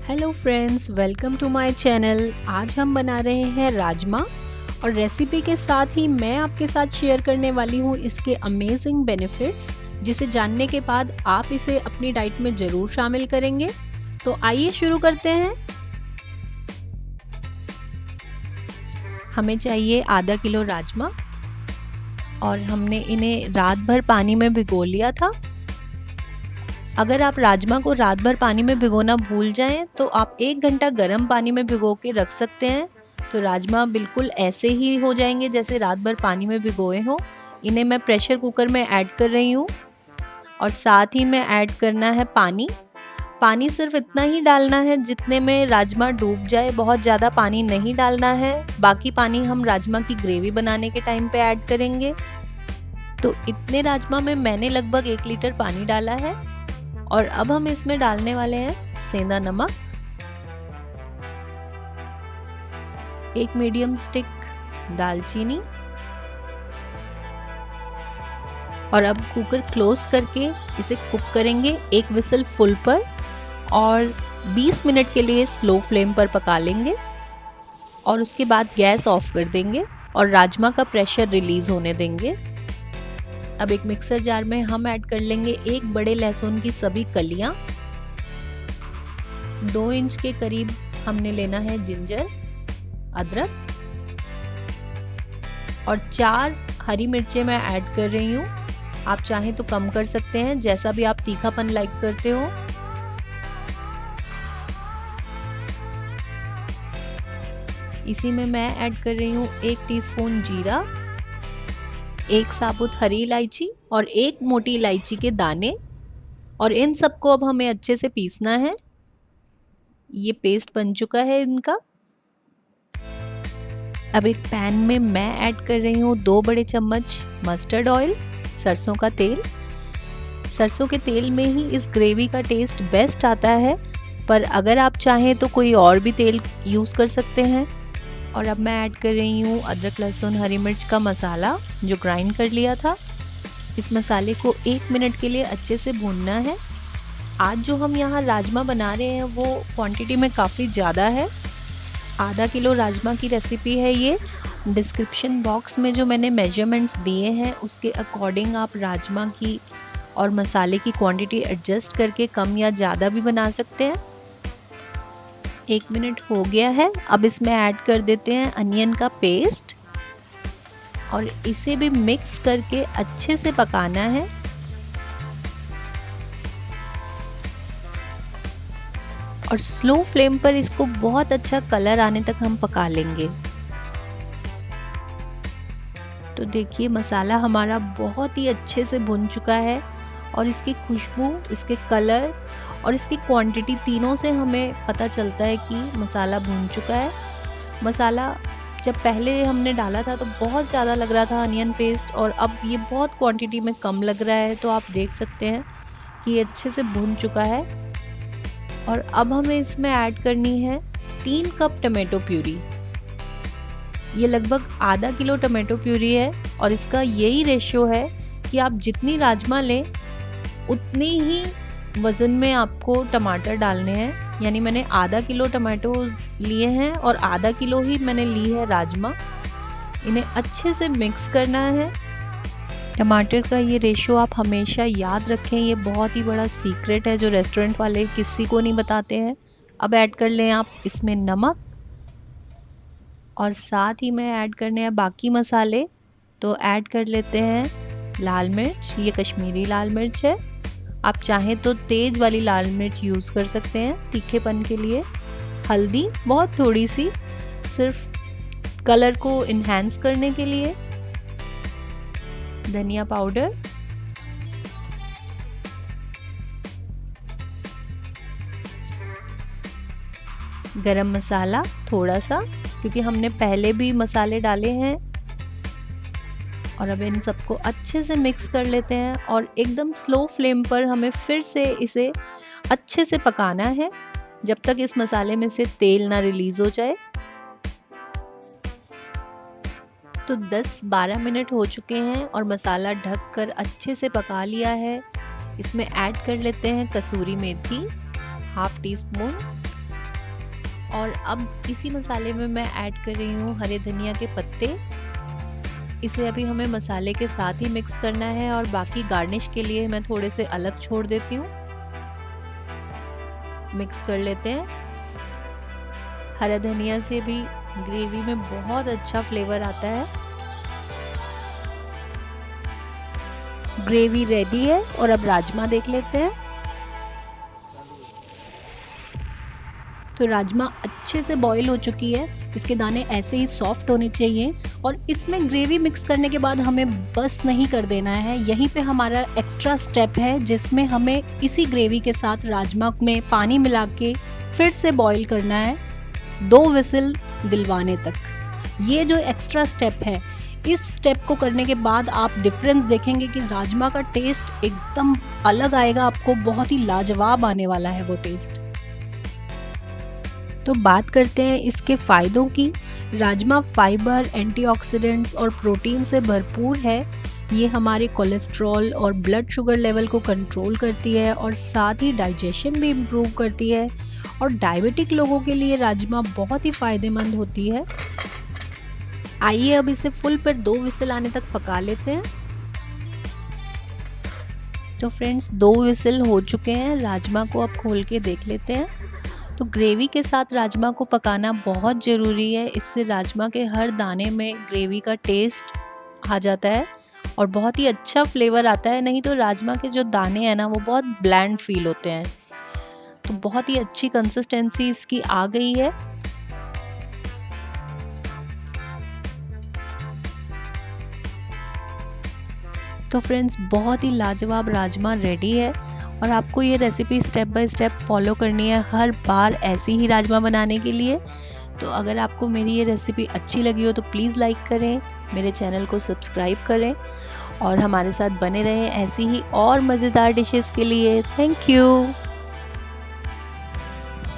Hello friends, welcome to my channel. आज हम बना रहे हैं राजमा और रेसिपी के साथ ही मैं आपके साथ शेयर करने वाली हूँ इसके अमेजिंग बेनिफिट्स, जिसे जानने के बाद आप इसे अपनी डाइट में ज़रूर शामिल करेंगे। तो आइए शुरू करते हैं। हमें चाहिए आधा किलो राजमा और हमने इन्हें रात भर पानी में भिगो लिया था। अगर आप राजमा को रात भर पानी में भिगोना भूल जाएं तो आप 1 घंटा गर्म पानी में भिगो के रख सकते हैं। तो राजमा बिल्कुल ऐसे ही हो जाएंगे जैसे रात भर पानी में भिगोए हों। इन्हें मैं प्रेशर कुकर में ऐड कर रही हूँ और साथ ही में ऐड करना है पानी। पानी सिर्फ इतना ही डालना है जितने में राजमा डूब जाए, बहुत ज़्यादा पानी नहीं डालना है। बाकी पानी हम राजमा की ग्रेवी बनाने के टाइम पे ऐड करेंगे। तो इतने राजमा में मैंने लगभग 1 लीटर पानी डाला है और अब हम इसमें डालने वाले हैं सेंधा नमक, 1 मीडियम स्टिक दालचीनी और अब कुकर क्लोज करके इसे कुक करेंगे 1 विसल फुल पर और 20 मिनट के लिए स्लो फ्लेम पर पका लेंगे और उसके बाद गैस ऑफ कर देंगे और राजमा का प्रेशर रिलीज होने देंगे। अब एक मिक्सर जार में हम ऐड कर लेंगे 1 बड़े लहसुन की सभी कलियां, 2 इंच के करीब हमने लेना है जिंजर अदरक और 4 हरी मिर्चें मैं ऐड कर रही हूँ। आप चाहें तो कम कर सकते हैं, जैसा भी आप तीखापन लाइक करते हो। इसी में मैं ऐड कर रही हूँ 1 टीस्पून जीरा, 1 साबुत हरी इलायची और 1 मोटी इलायची के दाने और इन सबको अब हमें अच्छे से पीसना है। ये पेस्ट बन चुका है इनका। अब एक पैन में मैं ऐड कर रही हूँ 2 बड़े चम्मच मस्टर्ड ऑयल, सरसों का तेल। सरसों के तेल में ही इस ग्रेवी का टेस्ट बेस्ट आता है, पर अगर आप चाहें तो कोई और भी तेल यूज़ कर सकते हैं। और अब मैं ऐड कर रही हूँ अदरक लहसुन हरी मिर्च का मसाला जो ग्राइंड कर लिया था। इस मसाले को 1 मिनट के लिए अच्छे से भूनना है। आज जो हम यहाँ राजमा बना रहे हैं वो क्वांटिटी में काफ़ी ज़्यादा है। आधा किलो राजमा की रेसिपी है ये। डिस्क्रिप्शन बॉक्स में जो मैंने मेजरमेंट्स दिए हैं उसके अकॉर्डिंग आप राजमा की और मसाले की क्वांटिटी एडजस्ट करके कम या ज़्यादा भी बना सकते हैं। 1 मिनट हो गया है। अब इसमें ऐड कर देते हैं अनियन का पेस्ट और इसे भी मिक्स करके अच्छे से पकाना है। और स्लो फ्लेम पर इसको बहुत अच्छा कलर आने तक हम पका लेंगे। तो देखिए मसाला हमारा बहुत ही अच्छे से भुन चुका है और इसकी खुशबू, इसके कलर और इसकी क्वांटिटी तीनों से हमें पता चलता है कि मसाला भून चुका है। मसाला जब पहले हमने डाला था तो बहुत ज़्यादा लग रहा था अनियन पेस्ट, और अब ये बहुत क्वांटिटी में कम लग रहा है। तो आप देख सकते हैं कि ये अच्छे से भून चुका है। और अब हमें इसमें ऐड करनी है 3 कप टमाटो प्यूरी। ये लगभग आधा किलो टमाटो प्यूरी है और इसका यही रेशियो है कि आप जितनी राजमा लें उतनी ही वज़न में आपको टमाटर डालने हैं। यानी मैंने आधा किलो टमाटोज लिए हैं और आधा किलो ही मैंने ली है राजमा। इन्हें अच्छे से मिक्स करना है। टमाटर का ये रेशियो आप हमेशा याद रखें, ये बहुत ही बड़ा सीक्रेट है जो रेस्टोरेंट वाले किसी को नहीं बताते हैं। अब ऐड कर लें आप इसमें नमक और साथ ही में ऐड करने हैं बाकी मसाले। तो ऐड कर लेते हैं लाल मिर्च, ये कश्मीरी लाल मिर्च है। आप चाहें तो तेज वाली लाल मिर्च यूज़ कर सकते हैं तीखेपन के लिए। हल्दी बहुत थोड़ी सी, सिर्फ कलर को इन्हेंस करने के लिए। धनिया पाउडर, गरम मसाला थोड़ा सा, क्योंकि हमने पहले भी मसाले डाले हैं। और अब इन सबको अच्छे से मिक्स कर लेते हैं और एकदम स्लो फ्लेम पर हमें फिर से इसे अच्छे से पकाना है जब तक इस मसाले में से तेल ना रिलीज हो जाए। तो 10-12 मिनट हो चुके हैं और मसाला ढककर अच्छे से पका लिया है। इसमें ऐड कर लेते हैं कसूरी मेथी, ½ टीस्पून, और अब इसी मसाले में मैं ऐड कर रही हूँ हरे धनिया के पत्ते। इसे अभी हमें मसाले के साथ ही मिक्स करना है और बाकी गार्निश के लिए मैं थोड़े से अलग छोड़ देती हूँ। मिक्स कर लेते हैं। हरा धनिया से भी ग्रेवी में बहुत अच्छा फ्लेवर आता है। ग्रेवी रेडी है और अब राजमा देख लेते हैं। तो राजमा अच्छे से बॉईल हो चुकी है, इसके दाने ऐसे ही सॉफ्ट होने चाहिए। और इसमें ग्रेवी मिक्स करने के बाद हमें बस नहीं कर देना है, यहीं पे हमारा एक्स्ट्रा स्टेप है जिसमें हमें इसी ग्रेवी के साथ राजमा में पानी मिला के फिर से बॉईल करना है 2 विसिल दिलवाने तक। ये जो एक्स्ट्रा स्टेप है, इस स्टेप को करने के बाद आप डिफरेंस देखेंगे कि राजमा का टेस्ट एकदम अलग आएगा, आपको बहुत ही लाजवाब आने वाला है वो टेस्ट। तो बात करते हैं इसके फ़ायदों की। राजमा फाइबर, एंटीऑक्सीडेंट्स और प्रोटीन से भरपूर है। ये हमारे कोलेस्ट्रॉल और ब्लड शुगर लेवल को कंट्रोल करती है और साथ ही डाइजेशन भी इम्प्रूव करती है। और डायबिटिक लोगों के लिए राजमा बहुत ही फ़ायदेमंद होती है। आइए अब इसे फुल पर 2 विसिल आने तक पका लेते हैं। तो फ्रेंड्स 2 विसिल हो चुके हैं, राजमा को अब खोल के देख लेते हैं। तो ग्रेवी के साथ राजमा को पकाना बहुत ज़रूरी है, इससे राजमा के हर दाने में ग्रेवी का टेस्ट आ जाता है और बहुत ही अच्छा फ्लेवर आता है। नहीं तो राजमा के जो दाने हैं ना, वो बहुत ब्लैंड फील होते हैं। तो बहुत ही अच्छी कंसिस्टेंसी इसकी आ गई है। तो फ्रेंड्स बहुत ही लाजवाब राजमा रेडी है और आपको ये recipe step by step follow करनी है हर बार ऐसे ही राजमा बनाने के लिए। तो अगर आपको मेरी ये रेसिपी अच्छी लगी हो तो प्लीज़ लाइक करें, मेरे चैनल को सब्सक्राइब करें और हमारे साथ बने रहें ऐसी ही और मज़ेदार डिशेस के लिए। Thank you.